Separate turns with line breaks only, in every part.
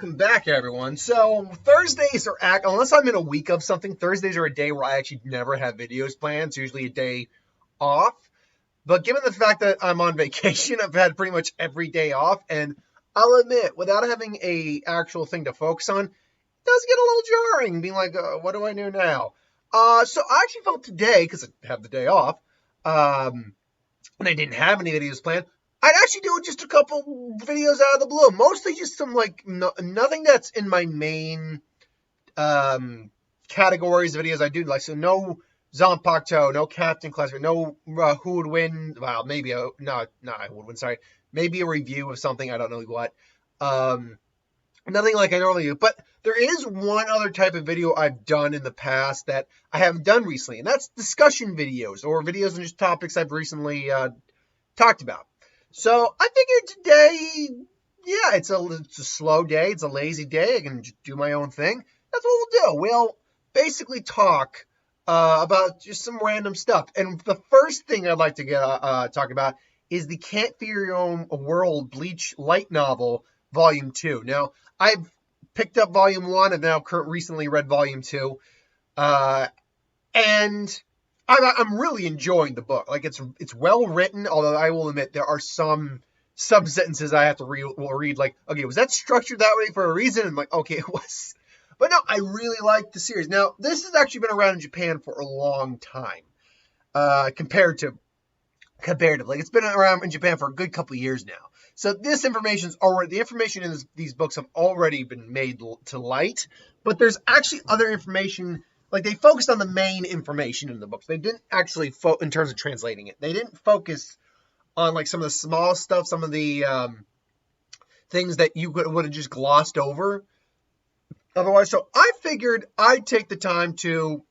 Welcome back, everyone. So Thursdays are unless I'm in a week of something, Thursdays are a day where I actually never have videos planned. It's usually a day off. But given the fact that I'm on vacation, I've had pretty much every day off, and I'll admit, without having a actual thing to focus on, it does get a little jarring, being like, what do I do now? So I actually felt today, because I have the day off, and I didn't have any videos planned, I'd actually do just a couple videos out of the blue. Mostly just some, nothing that's in my main categories of videos I do. Like, so no Zanpakuto, no Captain Classic, no who would win. Well, maybe who would win, sorry. Maybe a review of something, I don't know what. Nothing like I normally do. But there is one other type of video I've done in the past that I haven't done recently, and that's discussion videos, or videos on just topics I've recently talked about. So I figured today, yeah, it's a slow day. It's a lazy day. I can just do my own thing. That's what we'll do. We'll basically talk about just some random stuff. And the first thing I'd like to talk about is the Cant Your Own World Bleach light novel, Volume 2. Now, I've picked up Volume 1 and now recently read Volume 2. And I'm really enjoying the book. Like, it's well written, although I will admit there are some sentences I have to read. Like, okay, was that structured that way for a reason? And I'm like, okay, it was. But no, I really like the series. Now, this has actually been around in Japan for a long time, comparatively. Like, it's been around in Japan for a good couple of years now. So the information in these books have already been made to light, but there's actually other information. Like, they focused on the main information in the books. They didn't actually, in terms of translating it, they didn't focus on, like, some of the small stuff, some of the things that you would have just glossed over otherwise. So I figured I'd take the time to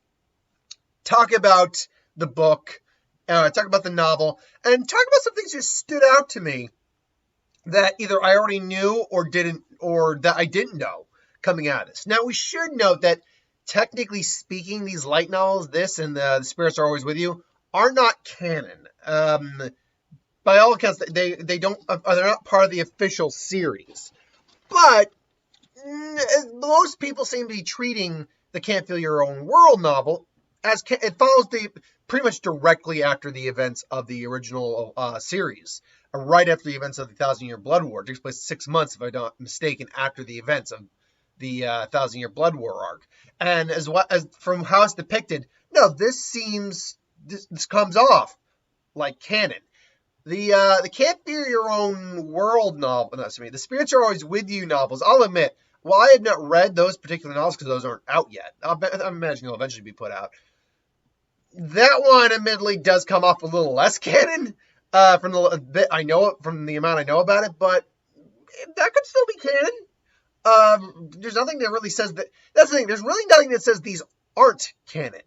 talk about the book, talk about the novel, and talk about some things that stood out to me that either I already knew or that I didn't know coming out of this. Now, we should note that technically speaking, these light novels, this and the Spirits Are Always With You, are not canon. By all accounts, they're not part of the official series. But most people seem to be treating the Can't Feel Your Own World novel as it follows pretty much directly after the events of the original series, right after the events of the 1,000-Year Blood War. It takes place 6 months, if I'm not mistaken, after the events of the 1,000-Year Blood War arc. And as from how it's depicted, no, this comes off like canon. The Can't Fear Your Own World novel, the Spirits Are Always With You novels, I'll admit, while I have not read those particular novels because those aren't out yet, I imagine they'll eventually be put out. That one, admittedly, does come off a little less canon from the bit I know, from the amount I know about it, but that could still be canon. There's nothing that really says that. That's the thing. There's really nothing that says these aren't canon,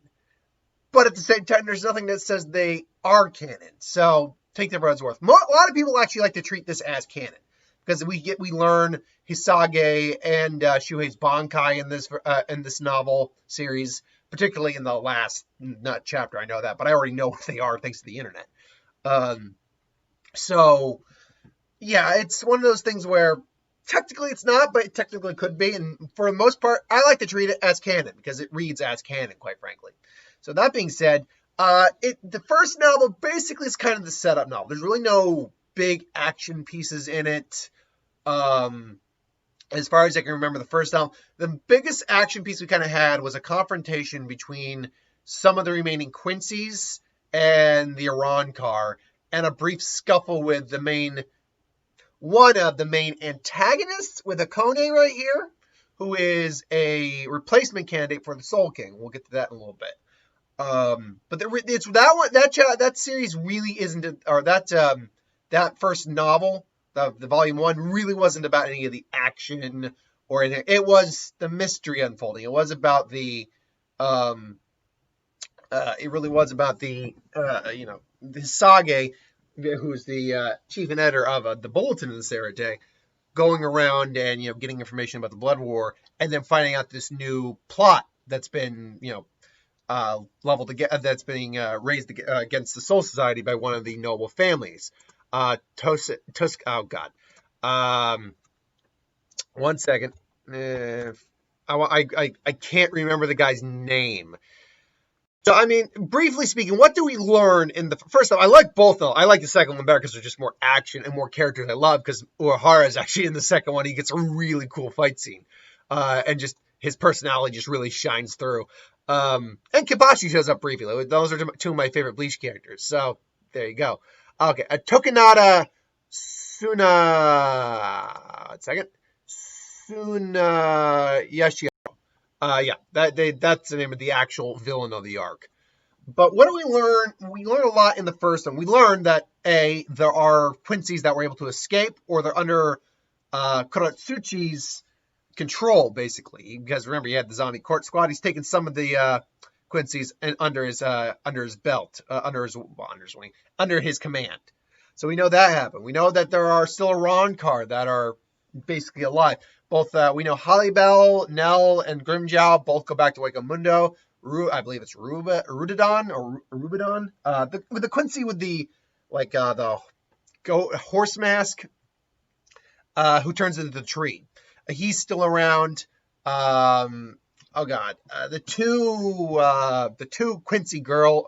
but at the same time, there's nothing that says they are canon. So take their word worth. A lot of people actually like to treat this as canon because we learn Hisage and Shuhei's Bankai in this novel series, particularly in the last chapter. I know that, but I already know what they are thanks to the internet. So yeah, it's one of those things where technically it's not, but it technically could be. And for the most part, I like to treat it as canon because it reads as canon, quite frankly. So that being said, the first novel basically is kind of the setup novel. There's really no big action pieces in it. As far as I can remember, the first novel, the biggest action piece we kind of had was a confrontation between some of the remaining Quincy's and the Iran car, and a brief scuffle with one of the main antagonists with Akone right here, who is a replacement candidate for the Soul King. We'll get to that in a little bit. But it's that one, that series really isn't, or that first novel, the volume 1 really wasn't about any of the action or anything. It was the mystery unfolding. It was about the Hisage, who's the chief and editor of the Bulletin in this era day, going around and getting information about the Blood War, and then finding out this new plot that's been leveled again, that's being raised against the Soul Society by one of the noble families. Oh God. 1 second. I can't remember the guy's name. So, I mean, briefly speaking, what do we learn in the first off? I like both of them. I like the second one better because there's just more action and more characters I love. Because Uehara is actually in the second one. He gets a really cool fight scene, and just his personality just really shines through. And Kibashi shows up briefly. Those are two of my favorite Bleach characters. So there you go. Okay, Tokunada Suna. One second. Suna Yashio. Yeah, that's the name of the actual villain of the arc. But what do we learn? We learn a lot in the first one. We learned that there are Quincy's that were able to escape, or they're under Kuratsuchi's control, basically. Because remember, he had the zombie court squad. He's taken some of the Quincy's under his belt, under his command. So we know that happened. We know that there are still Roncar that are basically alive. Both we know Halibel, Nell, and Grimjow both go back to Wakamundo. I believe it's Rudadon or Rubidon. The Quincy with the horse mask, who turns into the tree. He's still around. The two Quincy girls,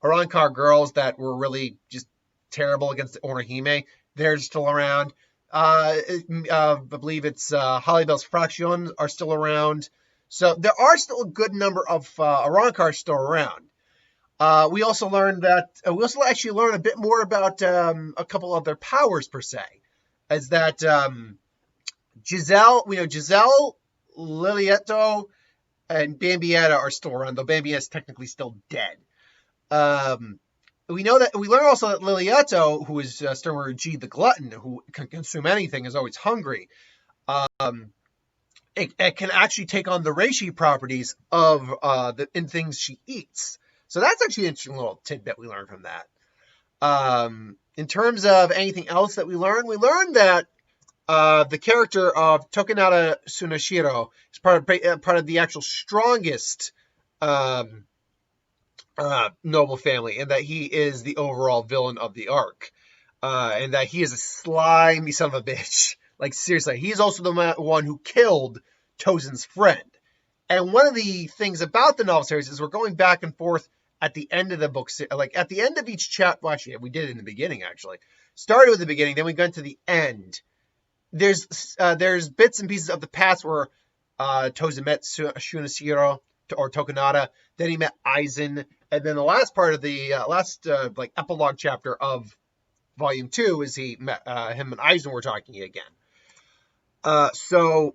Arankar girls that were really just terrible against the Orihime, they're still around. I believe it's Halibel's Fraction are still around. So there are still a good number of Arankars still around. We also learned that we also actually learn a bit more about a couple of their powers per se, as that Giselle, Lilietto, and Bambietta are still around, though Bambietta is technically still dead. We know that we learn also that Lilietto, who is Sturmer G the Glutton, who can consume anything, is always hungry. It can actually take on the reishi properties of in things she eats. So that's actually an interesting little tidbit we learned from that. In terms of anything else that we learned that the character of Tokunada Tsunashiro is part of the actual strongest noble family, and that he is the overall villain of the arc, and that he is a slimy son of a bitch. Like, seriously, he's also the one who killed Tozen's friend. And one of the things about the novel series is we're going back and forth at the end of the book, like at the end of each chapter. Well, actually, we did it in the beginning. Actually, started with the beginning, then we got to the end. There's bits and pieces of the past where Tozen met Shunashiro or Tokunada. Then he met Aizen, and then the last part of the epilogue chapter of Volume 2 is he met him and Aizen were talking again. So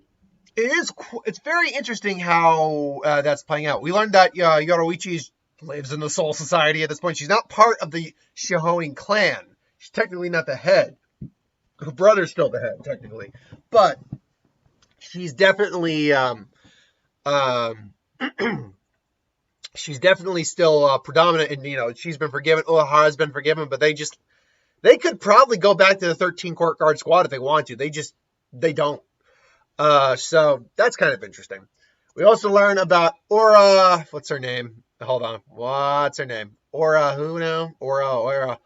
it's very interesting how that's playing out. We learned that Yoroichi lives in the Soul Society at this point. She's not part of the Shihoin clan. She's technically not the head. Her brother's still the head, technically, but she's definitely she's definitely still predominant, and she's been forgiven. Uehara's been forgiven, but they could probably go back to the 13 Court Guard squad if they want to. They don't. So that's kind of interesting. We also learn about Aura. What's her name? Hold on. What's her name? Aura. Who now? Aura.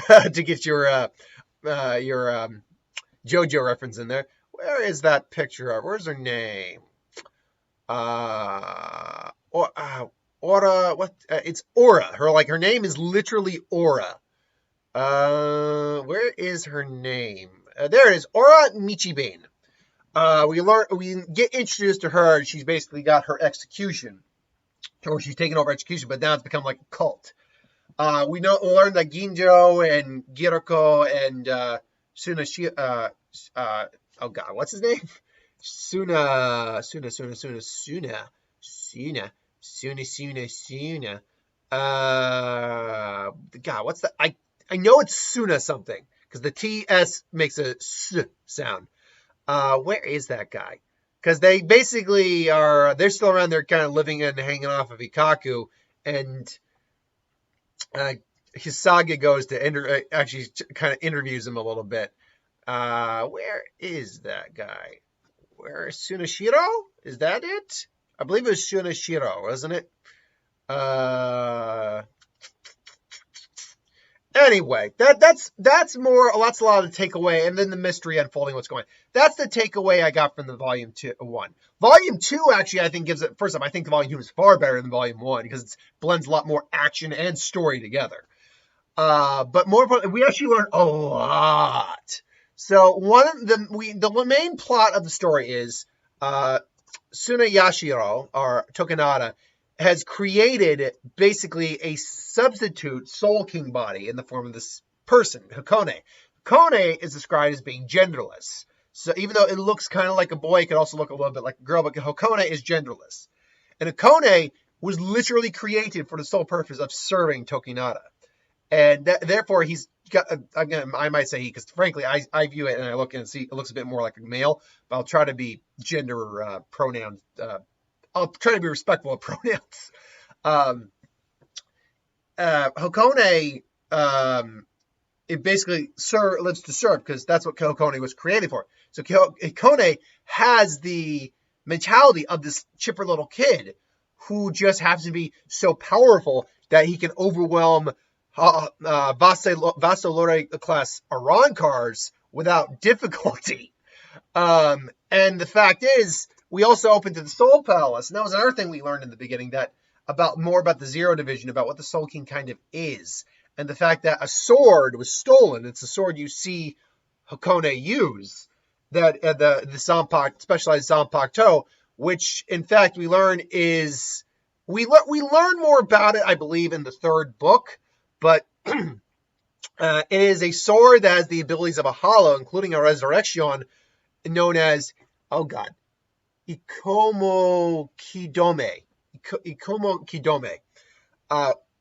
To get your JoJo reference in there. Where is that picture of? Where's her name? Aura. What? It's Aura. Her name is literally Aura. Where is her name? There it is. Aura Michibane. We get introduced to her. She's basically got her execution, or she's taken over execution, but now it's become like a cult. We learned that Ginjo and Giroko and Suna. Oh God, what's his name? Suna. God, what's that? I know it's Suna something because the TS makes a S sound. Where is that guy? Because they basically they're still around there, kind of living and hanging off of Ikaku, and Hisage goes to actually kind of interviews him a little bit. Where is that guy? Where is Sunashiro? Is that it? I believe it was Sunashiro, wasn't it? Anyway, that's a lot of takeaway, and then the mystery unfolding what's going on. That's the takeaway I got from the volume 1. Volume 2 actually, I think, gives it. First off, I think the volume 2 is far better than volume 1 because it blends a lot more action and story together. But more importantly, we actually learned a lot. So the main plot of the story is Tsuneyashiro, or Tokunada, has created basically a substitute Soul King body in the form of this person, Hakone. Hakone is described as being genderless. So even though it looks kind of like a boy, it could also look a little bit like a girl, but Hakone is genderless. And Hakone was literally created for the sole purpose of serving Tokunada. And therefore, he's got, again, I might say he, because frankly, I view it and I look and see it looks a bit more like a male, but I'll try to be gender pronouns. I'll try to be respectful of pronouns. Hakone, it basically lives to serve because that's what Hakone was created for. So Hakone has the mentality of this chipper little kid who just happens to be so powerful that he can overwhelm Vassalore class Arancars without difficulty. And the fact is, we also opened to the Soul Palace, and that was another thing we learned in the beginning, that more about the Zero Division, about what the Soul King kind of is, and the fact that a sword was stolen. It's a sword you see Hakone use, that the Zanpakuto, specialized Zanpakuto, which in fact we learn is we learn more about it, I believe, in the third book, but it is a sword that has the abilities of a hollow, including a resurrection, known as, oh god, Ikomo Kidome,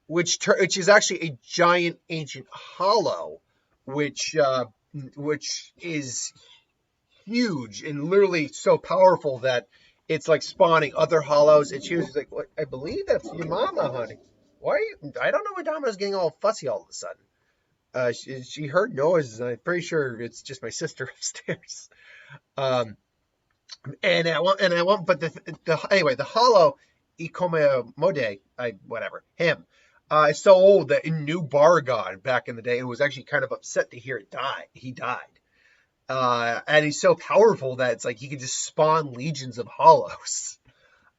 which is actually a giant ancient hollow, which is huge and literally so powerful that it's like spawning other hollows. And she was like, "What? I believe that's your mama, honey. Why are you? I don't know why Domino's getting all fussy all of a sudden. She heard noises, and I'm pretty sure it's just my sister upstairs." But the hollow Ikome Mode, whatever, him, is so old that in New Baragon back in the day, it was actually kind of upset to hear it die. He died. And he's so powerful that it's like he can just spawn legions of hollows.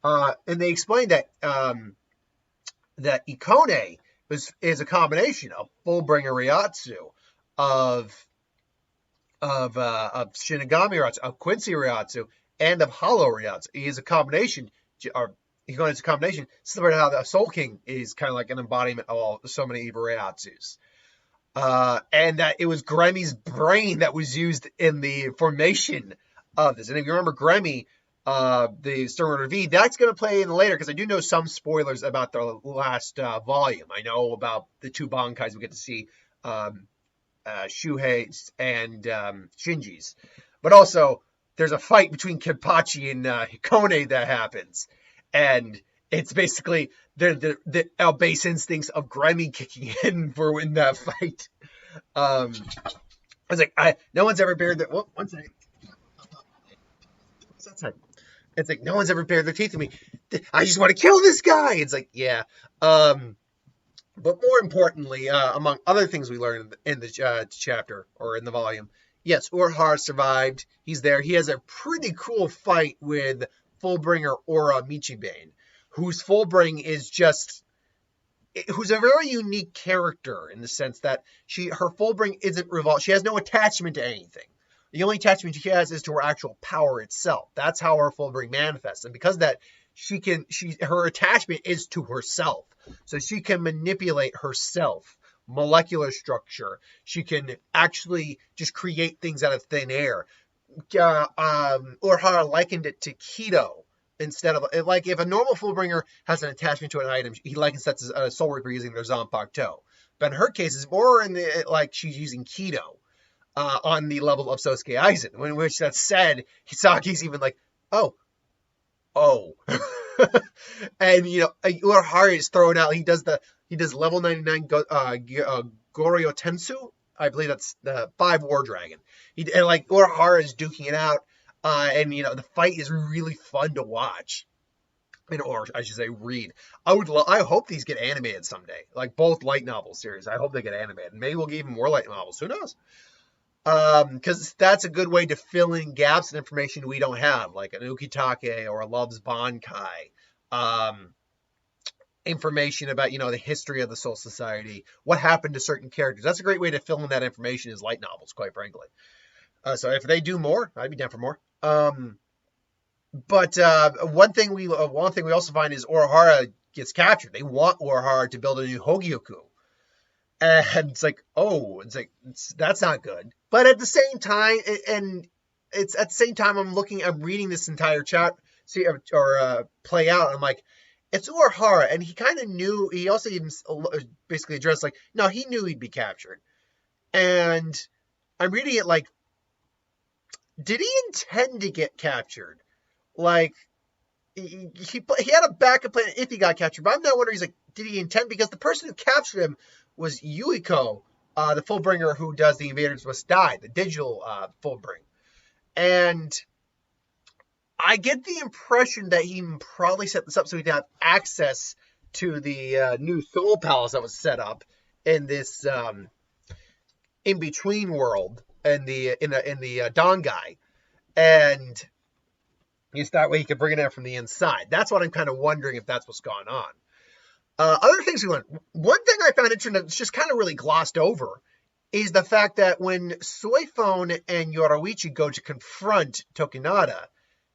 And they explained that that Ikone is a combination of Fullbringer Ryatsu, of Shinigami Ryatsu, of Quincy Ryatsu, and of Hollow Ryatsu. He is a combination, or Ikone is a combination, similar to how the Soul King is kind of like an embodiment of so many evil Ryatsus. And that it was Gremmy's brain that was used in the formation of this. And if you remember Grammy, the Stern V, that's going to play in later, because I do know some spoilers about the last volume. I know about the two Bankais we get to see, Shuhei's and Shinji's. But also, there's a fight between Kenpachi and Hikone that happens. And it's basically the base instincts of Grammy kicking in in that fight. I was like, no one's ever bared their... Whoa, one second. What's that sound? It's like, no one's ever bared their teeth with me. I just want to kill this guy. It's like, yeah. But more importantly, among other things we learned in the chapter, or in the volume, yes, Urahara survived. He's there. He has a pretty cool fight with Fullbringer Aura Michibane, whose Fullbring is just... who's a very unique character in the sense that her Fullbring isn't revolved. She has no attachment to anything. The only attachment she has is to her actual power itself. That's how her Fullbring manifests. And because of that, her attachment is to herself. So she can manipulate herself, molecular structure. She can actually just create things out of thin air. Urahara likened it to Keto. Instead of, like, if a normal Fullbringer has an attachment to an item, he likens that to a Soul Reaper using their Zanpakuto. But in her case, it's more in the, like, she's using Keto on the level of Sosuke Aizen. When which that said, Hisaki's even like, oh. And, Urahara is thrown out. He does level 99 Goryo Tensu. I believe that's the 5 War Dragon. Urahara is duking it out. And the fight is really fun to watch. or I should say read. I hope these get animated someday, like both light novel series. I hope they get animated. Maybe we'll get even more light novels. Who knows? Because that's a good way to fill in gaps in information we don't have, like an Ukitake or a Love's Bankai. Information about the history of the Soul Society, what happened to certain characters. That's a great way to fill in that information is light novels, quite frankly. So if they do more, I'd be down for more. But one thing we also find is Urahara gets captured. They want Urahara to build a new Hogyoku. And that's not good. But at the same time, and it's at the same time, I'm reading this entire chat, play out. I'm like, it's Urahara, and he kind of knew. He also even basically addressed like, no, he knew he'd be captured. And I'm reading it like, did he intend to get captured? Like, he had a backup plan if he got captured. But I'm now wondering, he's like, did he intend? Because the person who captured him was Yuiko, the Fullbringer who does The Invaders Must Die, the digital Fullbring. And I get the impression that he probably set this up so he'd have access to the new Soul Palace that was set up in this in-between world in the Dongai. And just that way he could bring it in from the inside. That's what I'm kind of wondering, if that's what's gone on. Other things we learned. One thing I found interesting that's just kind of really glossed over is the fact that when Soifone and Yoruichi go to confront Tokinada,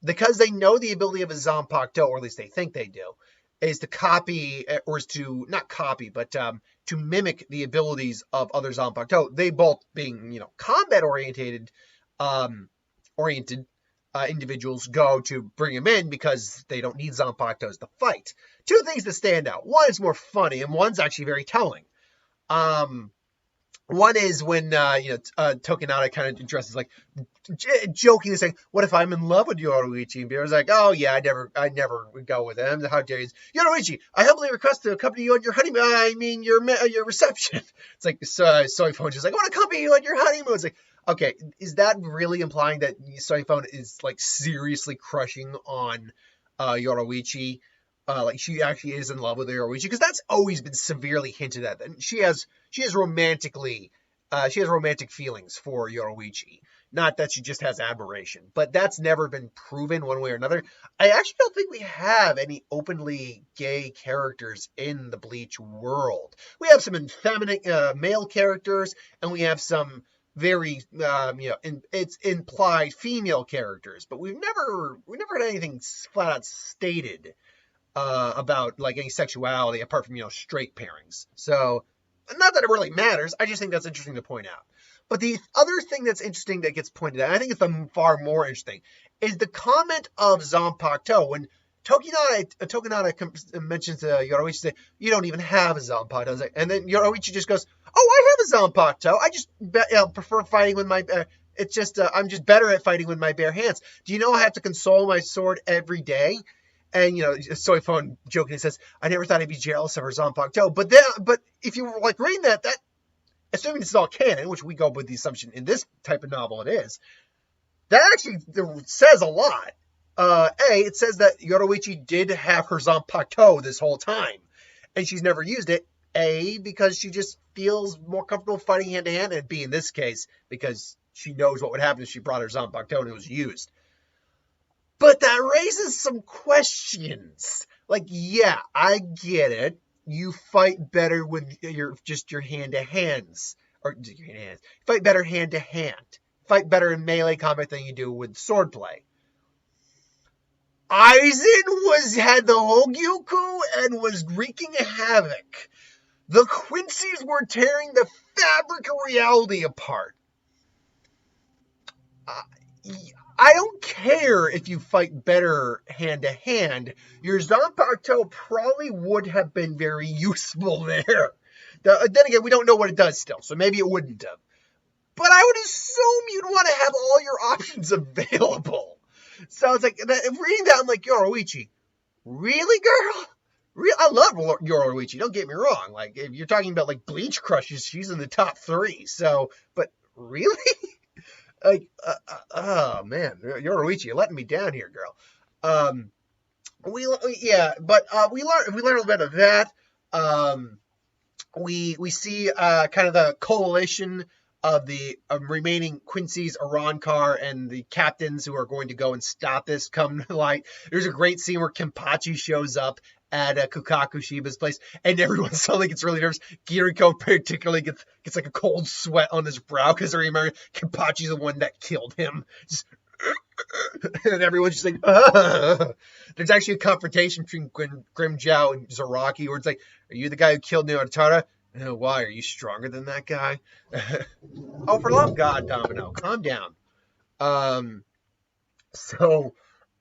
because they know the ability of a Zanpakuto, or at least they think they do, is to copy, or is to, not copy, but to mimic the abilities of other Zanpakuto. They both being, combat-oriented individuals go to bring him in because they don't need Zanpakutos to fight. Two things that stand out. One is more funny, and one's actually very telling. One is when Tokinada kind of addresses, like, jokingly saying, "What if I'm in love with Yoruichi?" And Beer's like, "Oh yeah, I never would go with him. How dare you, Yoruichi? I humbly request to accompany you on your honeymoon. I mean your reception." It's like Soifone just like, "I want to accompany you on your honeymoon." It's like, okay, is that really implying that Soifone is like seriously crushing on Yoruichi? Like she actually is in love with Yoruichi, because that's always been severely hinted at. And she has romantic feelings for Yoruichi. Not that she just has admiration, but that's never been proven one way or another. I actually don't think we have any openly gay characters in the Bleach world. We have some effeminate male characters, and we have some very it's implied female characters, but we've never had anything flat out stated about like any sexuality apart from straight pairings. So not that it really matters, I just think that's interesting to point out. But the other thing that's interesting that gets pointed out, I think it's far more interesting, is the comment of Zanpakuto when Tokinada mentions to Yoruichi, you don't even have a Zanpakuto, and then Yoruichi just goes, "Oh, I have a Zanpakuto. I just prefer fighting with my. It's just I'm just better at fighting with my bare hands. Do you know I have to console my sword every day?" And Soifone jokingly says, "I never thought I'd be jealous of her Zanpakuto." But if you were like reading that, assuming this is all canon, which we go with the assumption in this type of novel it is, that actually says a lot. It says that Yoruichi did have her Zanpakuto this whole time, and she's never used it. A, because she just feels more comfortable fighting hand to hand, and B, in this case, because she knows what would happen if she brought her Zanpakuto and it was used. But that raises some questions. Like, yeah, I get it. You fight better with your hand to hands, or your hand to hands. Fight better hand to hand. Fight better in melee combat than you do with swordplay. Aizen had the Hogyoku and was wreaking havoc. The Quincy's were tearing the fabric of reality apart. I don't care if you fight better hand to hand. Your Zanpakuto probably would have been very useful there. Then again, we don't know what it does still, so maybe it wouldn't have. But I would assume you'd want to have all your options available. So it's like, reading that, I'm like, Yoruichi, really, girl? I love Yoruichi, don't get me wrong. Like, if you're talking about, like, Bleach crushes, she's in the top 3. So, but really? Like, oh, man, Yoruichi, you're letting me down here, girl. we learn a little bit of that. Um, we see kind of the coalition of the remaining Quincy's Arankar and the captains who are going to go and stop this come to light. There's a great scene where Kenpachi shows up at Kukaku Shiba's place, and everyone suddenly gets really nervous. Kiriko particularly gets like a cold sweat on his brow because they remember Kenpachi's the one that killed him. Just, and everyone's just like, ugh. There's actually a confrontation between Grimjow and Zaraki where it's like, are you the guy who killed Naotara? Why? Are you stronger than that guy? Oh, for love of God, Domino, calm down. Um,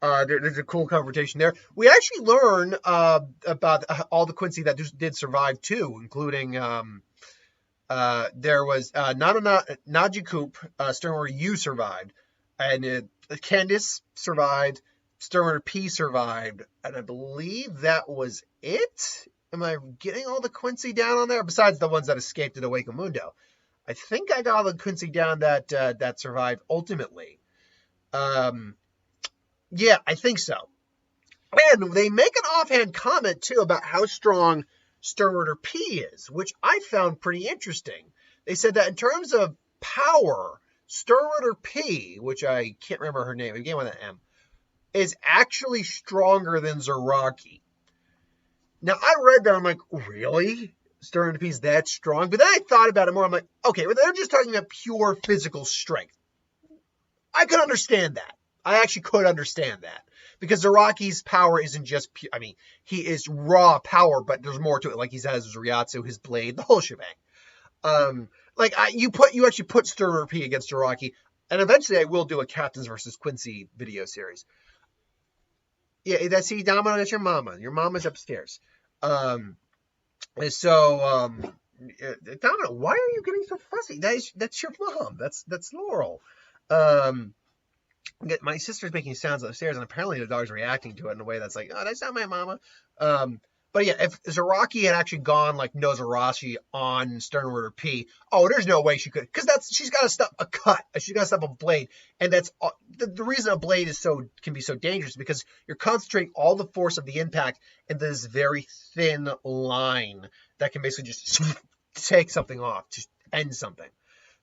there's a cool confrontation there. We actually learn about all the Quincy that did survive too, including there was Najikup, Sternwater U survived, and Candice survived, Sternwater P survived, and I believe that was it. Am I getting all the Quincy down on there? Besides the ones that escaped at Mundo. I think I got all the Quincy down that survived ultimately. Yeah, I think so. And they make an offhand comment, too, about how strong Sternwater P is, which I found pretty interesting. They said that in terms of power, Sternwater P, which I can't remember her name, it began with an M, is actually stronger than Zaraki. Now, I read that, I'm like, really? Sternwater P is that strong? But then I thought about it more, I'm like, okay, well, they're just talking about pure physical strength. I could understand that. I actually could understand that. Because Zaraki's power isn't just pure, I mean, he is raw power, but there's more to it. Like he has his Ryatsu, his blade, the whole shebang. You actually put Sternwater P against Zaraki, and eventually I will do a Captains versus Quincy video series. Yeah, Domino, that's your mama. Your mama's upstairs. Domino, why are you getting so fussy? That's your mom. That's Laurel. My sister's making sounds upstairs, and apparently the dog's reacting to it in a way that's like, oh, that's not my mama. But yeah, if Zaraki had actually gone like Nozarashi on Sternwater P, there's no way she could, because she's got to stop a cut, she's got to stop a blade, and that's the reason a blade can be so dangerous, because you're concentrating all the force of the impact into this very thin line that can basically just take something off, just end something.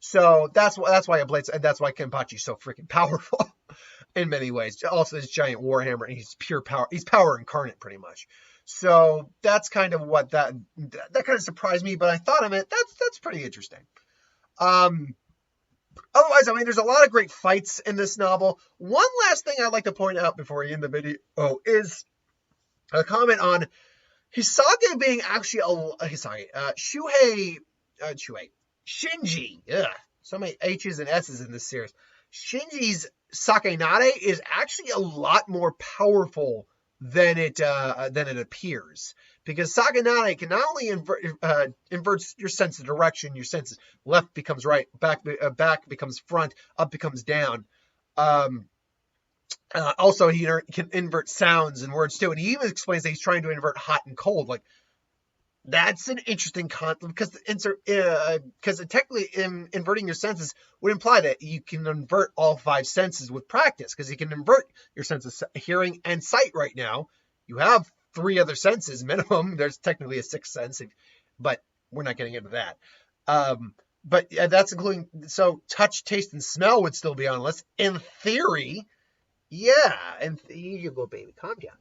So that's why a blade, and that's why Kenpachi's so freaking powerful in many ways. Also, this giant warhammer, and he's pure power. He's power incarnate, pretty much. So that's kind of what that kind of surprised me. But I thought of it. That's pretty interesting. Otherwise, I mean, there's a lot of great fights in this novel. One last thing I'd like to point out before we end the video is a comment on Hisage being actually Shinji. Ugh, so many H's and S's in this series. Shinji's Sakenade is actually a lot more powerful than it appears, because Sakenade can not only invert your sense of direction, your senses, left becomes right, back becomes front, up becomes down. Also, he can invert sounds and words too, and he even explains that he's trying to invert hot and cold. Like, that's an interesting concept, because technically inverting your senses would imply that you can invert all 5 senses with practice, because you can invert your senses of hearing and sight right now. You have 3 other senses minimum. There's technically a 6th sense, but we're not getting into that. But that's including, so touch, taste, and smell would still be on the list. In theory, yeah, and you go, baby, calm down.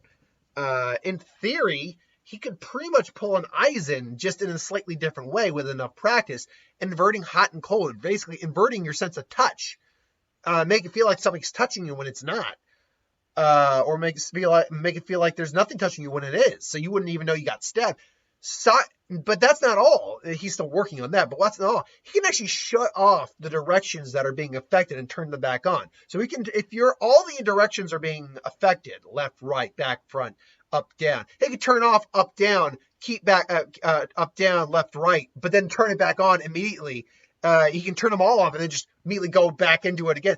In theory, he could pretty much pull an Aizen just in a slightly different way with enough practice, inverting hot and cold, basically inverting your sense of touch. Make it feel like something's touching you when it's not. Or make it feel like there's nothing touching you when it is, so you wouldn't even know you got stabbed. But that's not all. He's still working on that, but that's not all. He can actually shut off the directions that are being affected and turn them back on. So he can, all the directions are being affected, left, right, back, front, up, down. He can turn off up, down, keep back, up, down, left, right, but then turn it back on immediately. He can turn them all off and then just immediately go back into it again.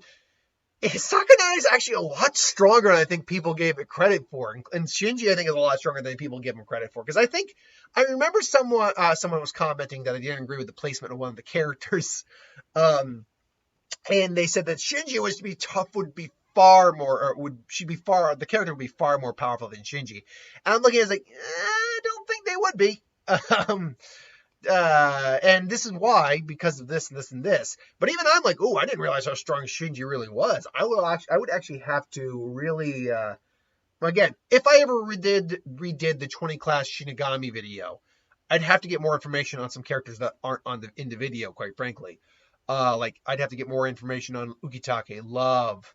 Sakanai is actually a lot stronger than I think people gave it credit for. And Shinji, I think, is a lot stronger than people give him credit for. Because I remember someone was commenting that I didn't agree with the placement of one of the characters. And they said that Shinji was to be tough would be far more, or the character would be far more powerful than Shinji. And I'm looking at it like, I don't think they would be. And this is why, because of this and this and this. But even I'm like, oh, I didn't realize how strong Shinji really was. I would actually have to really, again, if I ever redid the 20 class Shinigami video, I'd have to get more information on some characters that aren't in the video, quite frankly. Like I'd have to get more information on Ukitake, Love,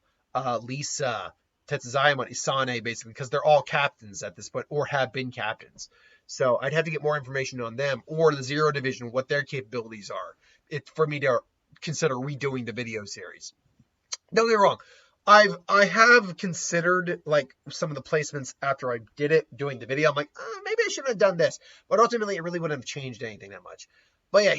Lisa, Tetsuzayama, Isane, basically, because they're all captains at this point, or have been captains. So I'd have to get more information on them, or the Zero Division, what their capabilities are, for me to consider redoing the video series. Don't get me wrong, I have considered like some of the placements after I did it, doing the video. I'm like, maybe I shouldn't have done this, but ultimately it really wouldn't have changed anything that much. But yeah,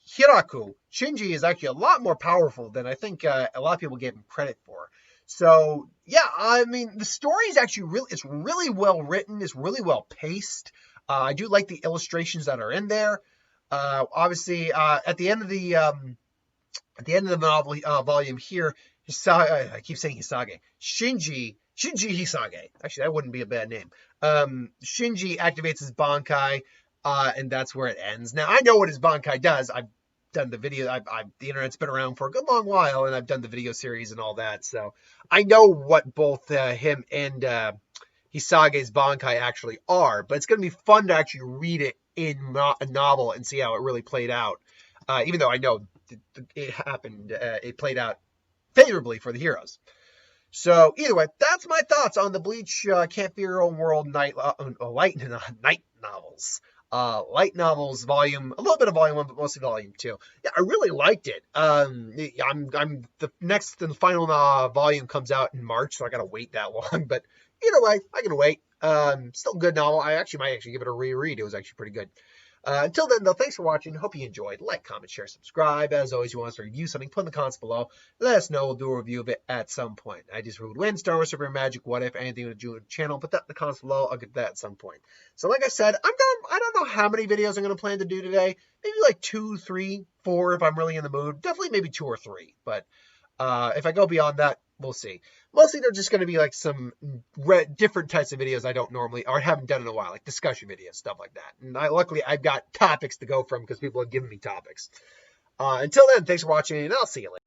Hiraku, Shinji is actually a lot more powerful than I think a lot of people gave him credit for. So yeah, I mean, the story is actually it's really well written. It's really well paced. I do like the illustrations that are in there. Obviously, at the end of the novel volume here, I keep saying Hisage, Shinji Hisage. Actually, that wouldn't be a bad name. Shinji activates his Bankai, and that's where it ends. Now I know what his Bankai does. I've done the video. The internet's been around for a good long while, and I've done the video series and all that. So I know what both him and Hisage's Bankai actually are. But it's going to be fun to actually read it in a novel and see how it really played out. Even though I know it happened, it played out favorably for the heroes. So either way, that's my thoughts on the Bleach Can't Fear Your Own World light novels. Light novels volume, a little bit of volume 1, but mostly volume 2. Yeah, I really liked it. I'm the next and final volume comes out in March, so I gotta wait that long. But either way, I can wait. Still a good novel. I might give it a reread. It was actually pretty good. Until then, though, thanks for watching. Hope you enjoyed. Like, comment, share, subscribe. As always, you want us to review something, put in the comments below. Let us know. We'll do a review of it at some point. I just reviewed Win, Star Wars, Super Magic, What If, anything to do with the channel. Put that in the comments below. I'll get that at some point. So, like I said, I don't know how many videos I'm going to plan to do today. Maybe like 2, 3, 4 if I'm really in the mood. Definitely maybe 2 or 3. But if I go beyond that, we'll see. Mostly they're just going to be like some different types of videos I don't normally, or haven't done in a while, like discussion videos, stuff like that. And luckily I've got topics to go from because people have given me topics. Until then, thanks for watching, and I'll see you later.